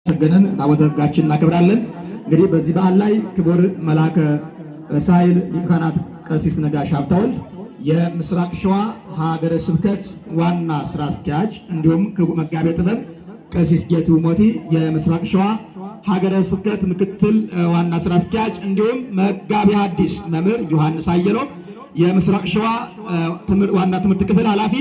ሰገነን ታቦተ ሕጋችን እናከብራለን። እንግዲህ በዚህ በዓል ላይ ክቡር መልአከ ሳይል ሊቀ ካህናት ቀሲስ ነጋሽ ሀብተወልድ የምስራቅ ሸዋ ሀገረ ስብከት ዋና ስራ አስኪያጅ እንዲሁም መጋቤ ጥበብ ቀሲስ ጌቱ ሞቲ የምስራቅ ሸዋ ሀገረ ስብከት ምክትል ዋና ስራ አስኪያጅ እንዲሁም መጋቤ ሐዲስ መምህር ዮሐንስ አየሎ የምስራቅ ሸዋ ዋና ትምህርት ክፍል ኃላፊ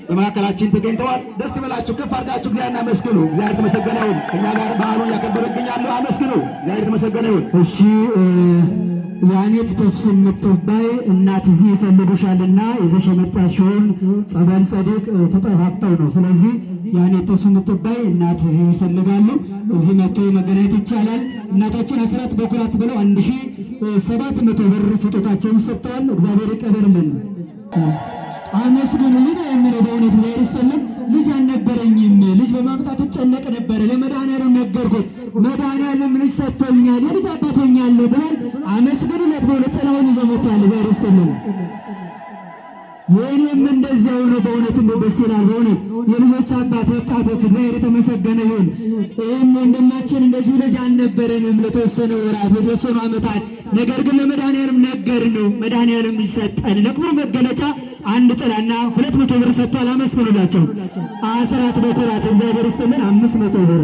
በመካከላችን ተገኝተዋል። ደስ ይበላችሁ፣ ከፍ አድርጋችሁ እግዚአብሔርን አመስግኑ። እግዚአብሔር የተመሰገነ ይሁን። ከኛ ጋር በዓሉን እያከበሩ ይገኛሉ። አመስግኑ። እግዚአብሔር የተመሰገነ ይሁን። እሺ ያኔት ተስፋ የምትባይ እናት እዚህ ይፈልጉሻልና ይዘሽ የመጣሽውን ጸበል ጸዲቅ ተጠፋፍተው ነው። ስለዚህ ያኔት ተስፋ የምትባይ እናት እዚህ ይፈልጋሉ። እዚህ መጥቶ መገናኘት ይቻላል። እናታችን አስራት በኩራት ብለው 1700 ብር ስጦታቸውን ሰጥተዋል። እግዚአብሔር ይቀበልልን። አመስግኑልኝ የሚለው በእውነት እግዚአብሔር ይስጥልን። ልጅ አልነበረኝም፣ ልጅ በማምጣት እጨነቅ ነበረ። ለመድኃኒዓለም ነገርኩት፣ መድኃኒዓለም ልጅ ሰጥቶኛል፣ የልጅ አባት ሆኛለሁ ብለን አመስግኑለት። በእውነት ጥላውን ይዞ መጥቷል። እግዚአብሔር ይስጥልን። የእኔም እንደዚያው ነው። በእውነት እንደ ደስ ይላል። በእውነት የልጆች አባት ወጣቶች እግዚአብሔር የተመሰገነ ይሁን። ይህም ወንድማችን እንደዚሁ ልጅ አልነበረንም ለተወሰነ ወራት ለተወሰኑ ዓመታት፣ ነገር ግን ለመድኃኒዓለም ነገር ነው መድኃኒዓለም ይሰጠን። ለክብሩ መገለጫ አንድ ጥላና 200 ብር ሰጥቷል። አመስግኑላቸው። አስራት በኩራት እግዚአብሔር ይስጥልን። 500 ብር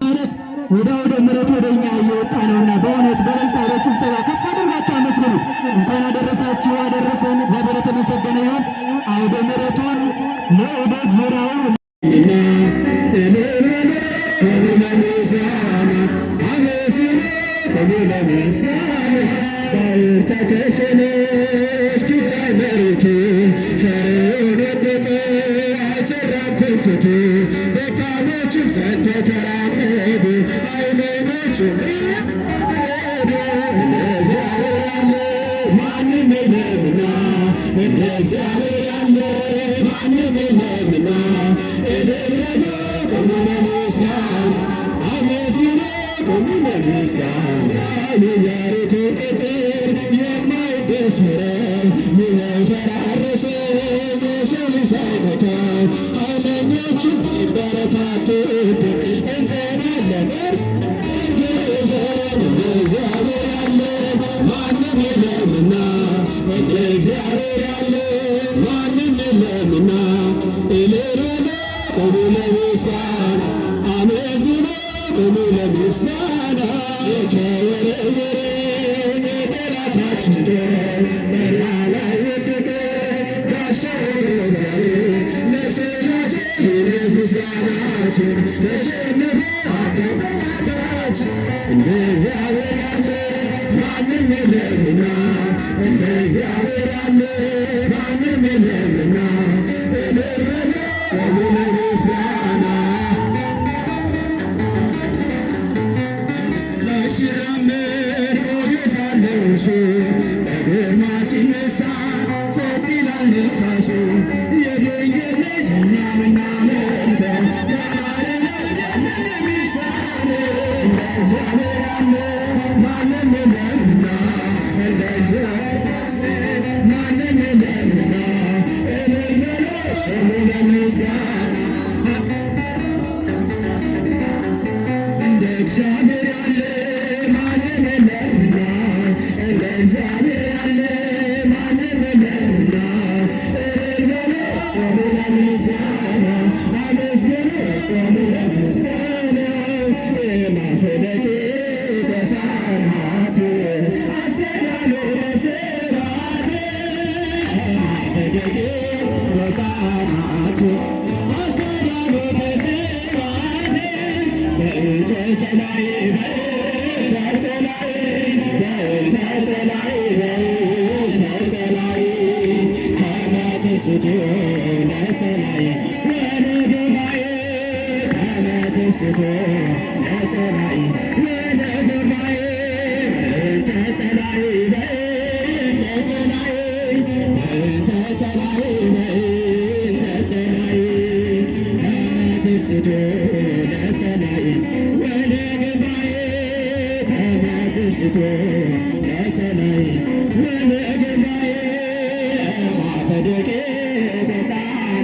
ማለት ወደ ምሕረት ወደኛ እየወጣ ነውና በእውነት በእልልታ በጭብጨባ ከፍ አድርጋችሁ አመስግኑ። እንኳን አደረሳችሁ አደረሰን። እግዚአብሔር የተመሰገነ ይሁን። አውደ ምሕረቱን ለዑደት ዙሪያውን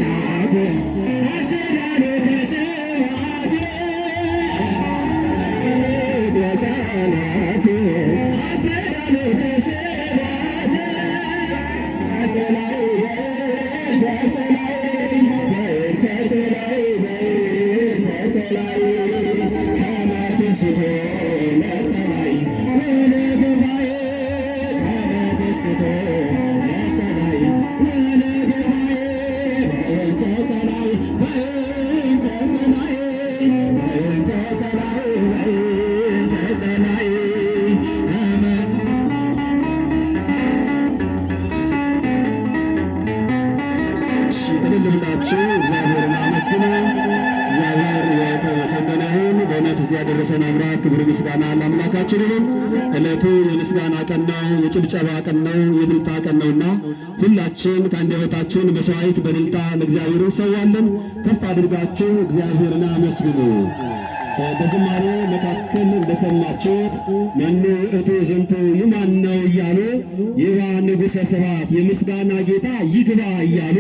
I said I don't ለጸላይ ከመት ስቶ ለጸላይ ወደ ጉባኤ ከመት ስቶ ለጸላይ ወደ ጉባኤ በእንተ ጸላይ በእንተ ጸላይ በእንተ ጸላይ በእንተ ጸላይ እልል ብላችሁ እግዚአብሔርን አመስግኑ። እግዚአብሔር የተመሰገነ ይሁን። በእውነት እዚያ ያደረሰን አምላክ ክብር ምስጋና ለአምላካችን ይሁን። ዕለቱ የምስጋና ቀን ነው፣ የጭብጨባ ቀን ነው፣ የእልልታ ቀን ነውና ሁላችን ከአንደበታችን መስዋዕት በእልልታ ለእግዚአብሔር እንሰዋለን። ከፍ አድርጋችሁ እግዚአብሔርን አመስግኑ። በዝማሬ መካከል እንደሰማችሁት መኑ እቱ ዝንቱ ይማን ነው እያሉ ይባ ንጉሠ ስብሐት የምስጋና ጌታ ይግባ እያሉ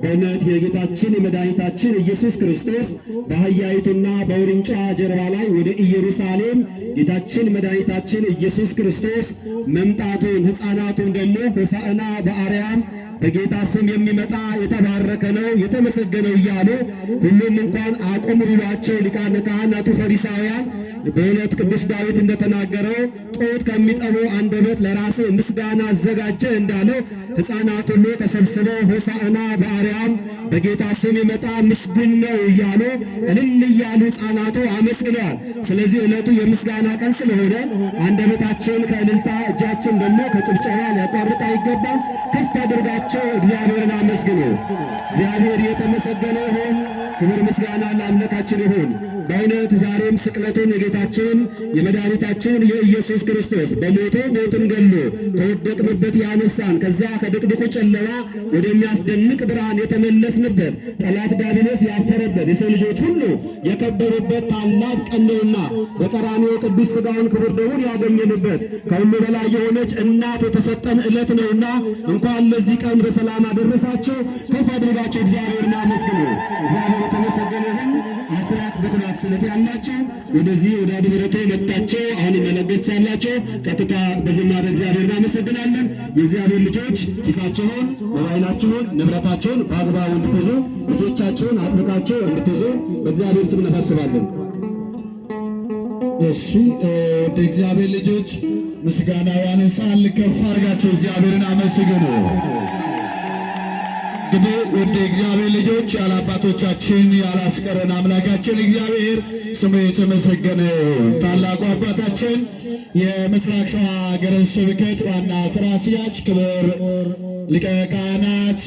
በእውነት የጌታችን የመድኃኒታችን ኢየሱስ ክርስቶስ በአህያይቱና በውርንጫዋ ጀርባ ላይ ወደ ኢየሩሳሌም ጌታችን መድኃኒታችን ኢየሱስ ክርስቶስ መምጣቱን ሕፃናቱን ደግሞ ሆሳዕና በአርያም በጌታ ስም የሚመጣ የተባረከ ነው የተመሰገነው እያሉ ሁሉም እንኳን አቁም ብሏቸው ሊቃነ ካህናቱ ፈሪሳውያን በእውነት ቅዱስ ዳዊት እንደተናገረው ጡት ከሚጠቡ አንደበት ለራስ ምስጋና አዘጋጀ እንዳለው ሕፃናት ሁሉ ተሰብስበው ሆሳዕና በአርያም በጌታ ስም ይመጣ ምስጉን ነው እያሉ እልል እያሉ ሕፃናቱ አመስግነዋል። ስለዚህ ዕለቱ የምስጋና ቀን ስለሆነ አንደበታችን ከእልልታ እጃችን ደግሞ ከጭብጨባ ሊያቋርጥ አይገባም። ከፍ አድርጋቸው እግዚአብሔርን አመስግኑ። እግዚአብሔር የተመሰገነ ይሁን። ክብር ምስጋና ለአምላካችን ይሁን። በእውነት ዛሬም ስቅለቱን የጌታችን የመድኃኒታችን የኢየሱስ ክርስቶስ በሞቱ ሞትን ገሎ ከወደቅንበት ያነሳን ከዛ ከድቅድቁ ጨለማ ወደሚያስደንቅ ብርሃን የተመለስንበት ጠላት ዲያብሎስ ያፈረበት የሰው ልጆች ሁሉ የከበሩበት ታላቅ ቀን ነውና በቀራንዮ ቅዱስ ሥጋውን ክቡር ደሙን ያገኘንበት ከሁሉ በላይ የሆነች እናት የተሰጠን ዕለት ነውና እንኳን ለዚህ ቀን በሰላም አደረሳችሁ። ከፍ አድርጋችሁ እግዚአብሔርን አመስግኑ። እግዚአብሔር የተመሰገነ ይሁን። አስራት በኩራት ስለት ያላችሁ ወደዚህ ወደ አድብረቶ መጣችሁ አሁን መለገስ ያላችሁ ቀጥታ በዝማሬ እግዚአብሔርን እናመሰግናለን። የእግዚአብሔር ልጆች ኪሳችሁን፣ ሞባይላችሁን፣ ንብረታችሁን በአግባቡ እንድትይዙ ልጆቻችሁን አጥብቃችሁ እንድትይዙ በእግዚአብሔር ስም እናሳስባለን። እሺ ወደ እግዚአብሔር ልጆች ምስጋና ያነሳል። ከፍ አድርጋችሁ እግዚአብሔርን አመስግኑ። እንግዲህ ወደ እግዚአብሔር ልጆች ያለ አባቶቻችን ያላስቀረን አምላካችን እግዚአብሔር ስሙ የተመሰገነ። ታላቁ አባታችን የምስራቅ ሸዋ ሀገረ ስብከት ዋና ሥራ አስኪያጅ ክቡር ሊቀ ካህናት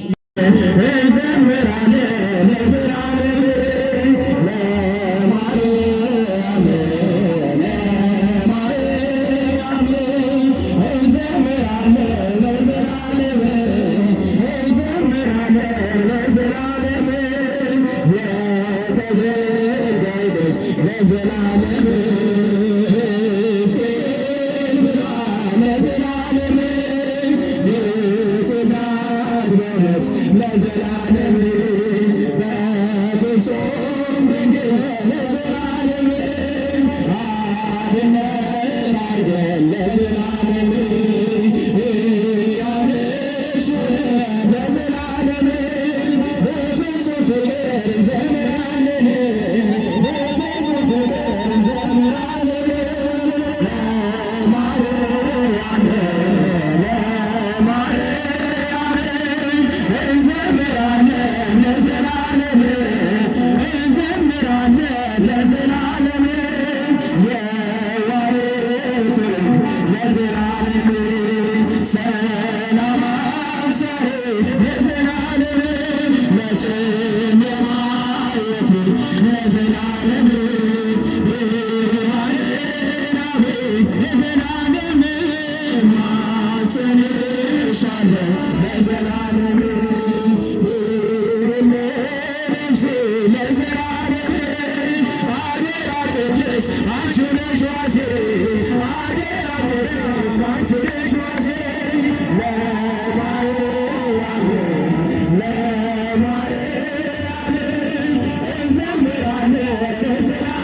Let's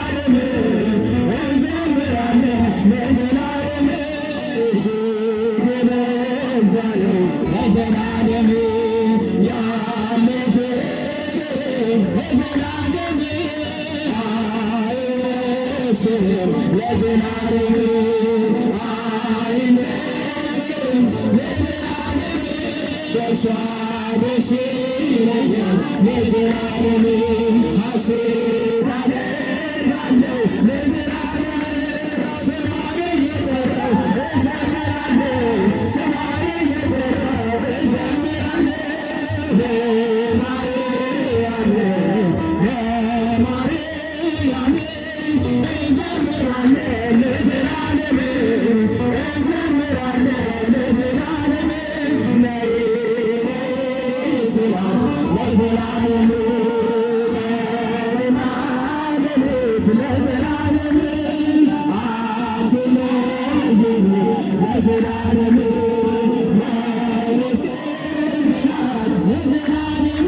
ስም ለዘላለም አይነቅም ለዘላለም በእርሷ ደስ ይለኛል ለዘላለም ሐሴት አደርጋለሁ ለዘላለም ስሟን እየጠራሁ እዘምራለሁ ስሟን እየጠራሁ እዘምራለሁ ለማርያም ለማርያም እዘምራለሁ ለዘላለም እዘምራለሁ ለዘላለም ነይ ስላት ለዘላለም ቀንና ሌሊት ለዘላለም አትለይም ለዘላለም ለመስቀል ናት ለዘላለም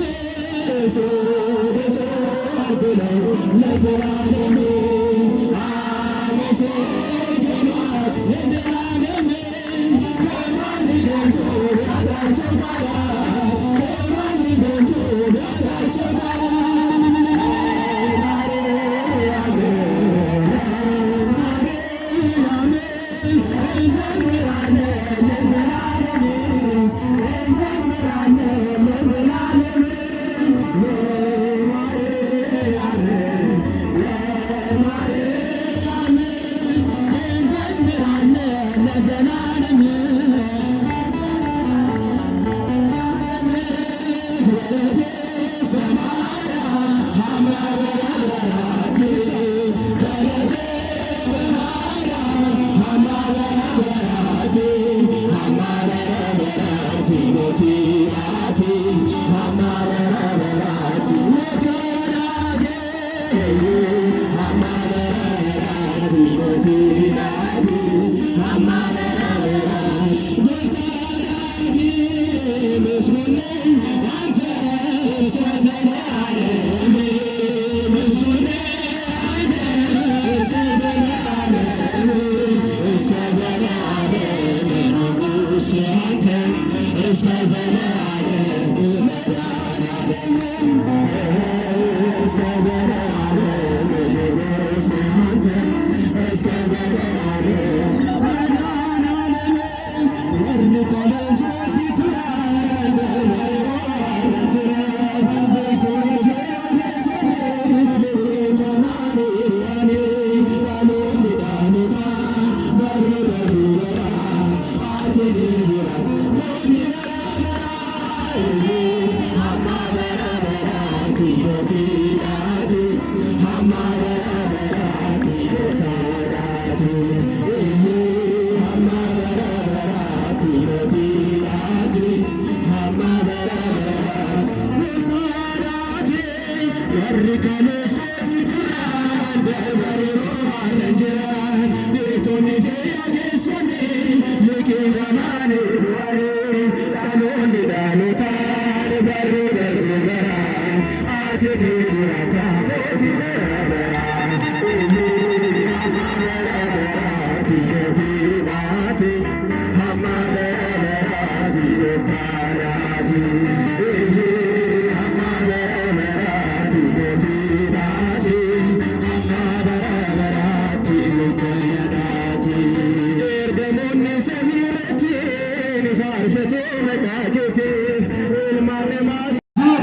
ብለው ለዘላለም አመሰግኗት ለዘላለም ከማን ሸንቶ ያላቸው ጋራ ከማን ሸንቶ ያላቸው ጋራ ማርያም ማርያም እንዘምራለን ለዘላለም እንዘምራለን ለዘላለም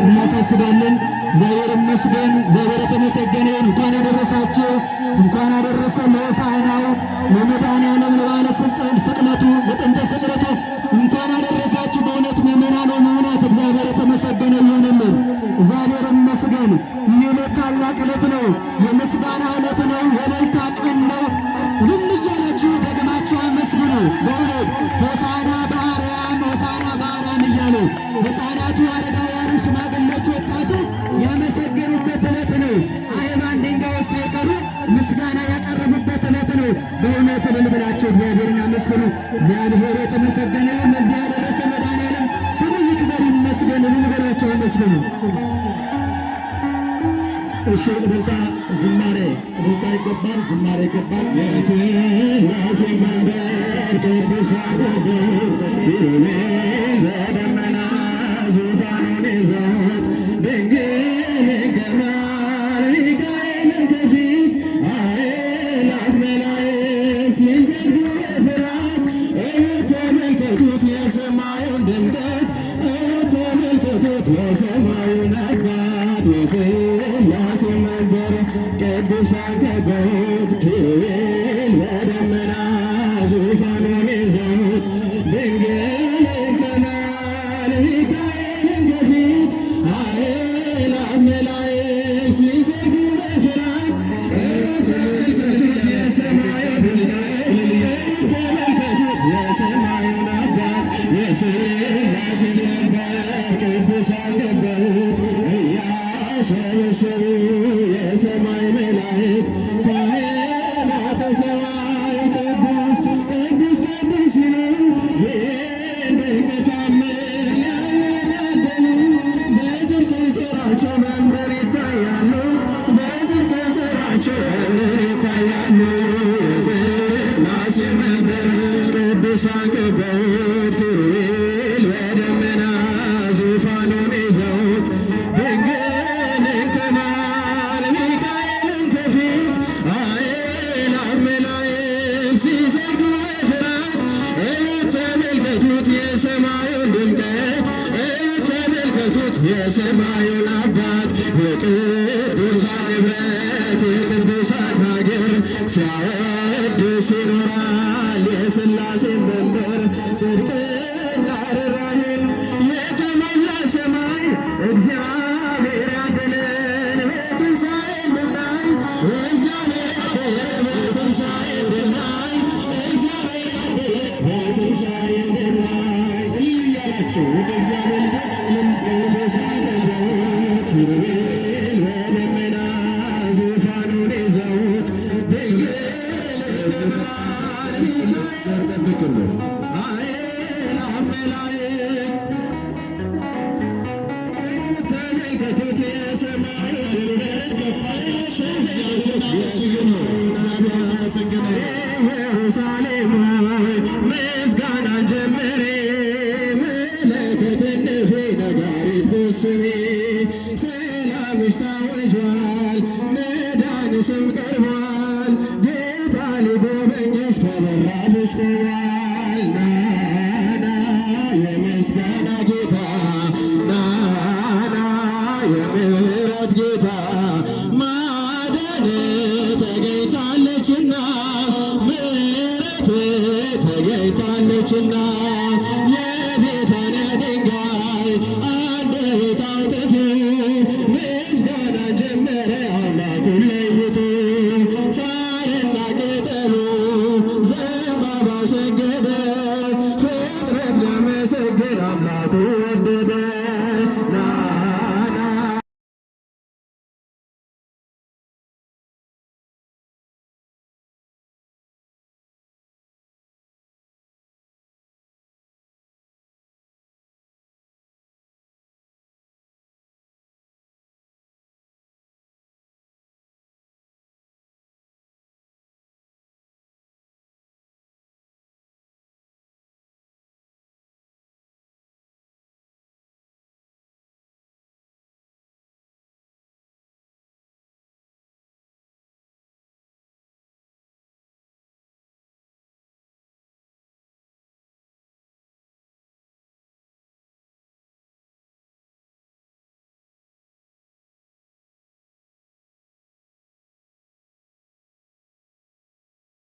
እናሳስባለን። እግዚአብሔር ይመስገን፣ እግዚአብሔር የተመሰገነ ይሁን። እንኳን አደረሳችሁ፣ እንኳን አደረሰ ለሆሳዕናው ለመድኃኔዓለም ለበዓለ ስቅለቱ ለጥንተ ስቅለቱ እንኳን አደረሳችሁ። በእውነት ምእመናን ወምእመናት እግዚአብሔር የተመሰገነ ይሁንልን። እግዚአብሔር ይመስገን። ይህ ዕለት ታላቅ ዕለት ነው፣ የምስጋና ዕለት ነው፣ የእልልታ ቀን ነው። እልል እያላችሁ ደግማችሁ አመስግኑ። በእውነት ሆሳዕና በአርያም ሆሳዕና በአርያም እያሉ ሕፃናቱ፣ አረጋውያኑ፣ ሽማግሌዎች፣ ወጣቱ ያመሰገኑበት ዕለት ነው። አይባን ድንጋዮች ሳይቀሩ ምስጋና ያቀረቡበት ዕለት ነው። በእውነት እልል ብላችሁ እግዚአብሔርን አመስግኑ። እግዚአብሔር የተመሰገነ ይሁን። ለዚህ ያደረሰ መድኃኔዓለም ስሙ ይክበር ይመስገን። እልል ብላችሁ አመስግኑ። እሺ፣ እልልታ ዝማሬ እልልታ ይገባል፣ ዝማሬ ይገባል። የሥላሴ መንበር ስድስት አደጉት ኪሩቤል በደመና ዙፋኑን ይዘውት ድንግልን ከመሃል ሚካኤልን ከፊት ኃይለ ቅዱሳን ከበውት ኪሩቤል በደመና ዙፋኑን ይዘውት ድንግልን ከመሃል ሚካኤልን ከፊት አእላፍ መላእክት ሲሰግዱ በፍርሃት ተመልከቱት የሰማዩን ድምቀት ተመልከቱት የሰማዩን አባት የሥላሴን ነበር ቅዱሳን ከበውት እያሸበሸቡ የሰማይ መላእክት ካህናተ ሰማይ ቅዱስ ቅዱስ ቅዱስ ሲሉ ይህን ድንቅ ተአምር ሊያዩ የታደሉ በጽድቅ ሥራቸው መንበር ይታያሉ በጽድቅ ሥራቸው መንበር ይታያሉ። የሥላሴ መንበር ቅዱሳን ከበውት ኪሩቤል በደመና ዙፋኑን ይዘውት ድንግልን ከመሃል ሚካኤልን ከፊት አእላፍ መላእክት ሲሰግዱ በፍርሃት ተመልከቱት የሰማዩን ድምቀት ተመልከቱት የሰማዩን አባት የቅዱሳን ኅብረት የቅዱሳን ሀገር ሲያወድስ ይኖራል የሥላሴን መንበር ጽድቅና ርኅራኄን የተሞላ ሰማይ እግዚአብሔር ያድለን በትንሣኤ እንድናይ እግዚአብሔር ያድለን በትንሣኤ እንድናይ እግዚአብሔር ያድለን በትንሣኤ እንድናይ እያላችሁ ወደ እግዚአብሔር ልጆች ቅዱሳን ከበውት ኪሩቤል በደመና ዙፋኑን ይዘውት ድንግልን ከመሃል ሚካኤልን ጠብቅልን አእላፍ መላእክት ተመልከቱት የሰማዩን ኅብረት ኢየሩሳሌም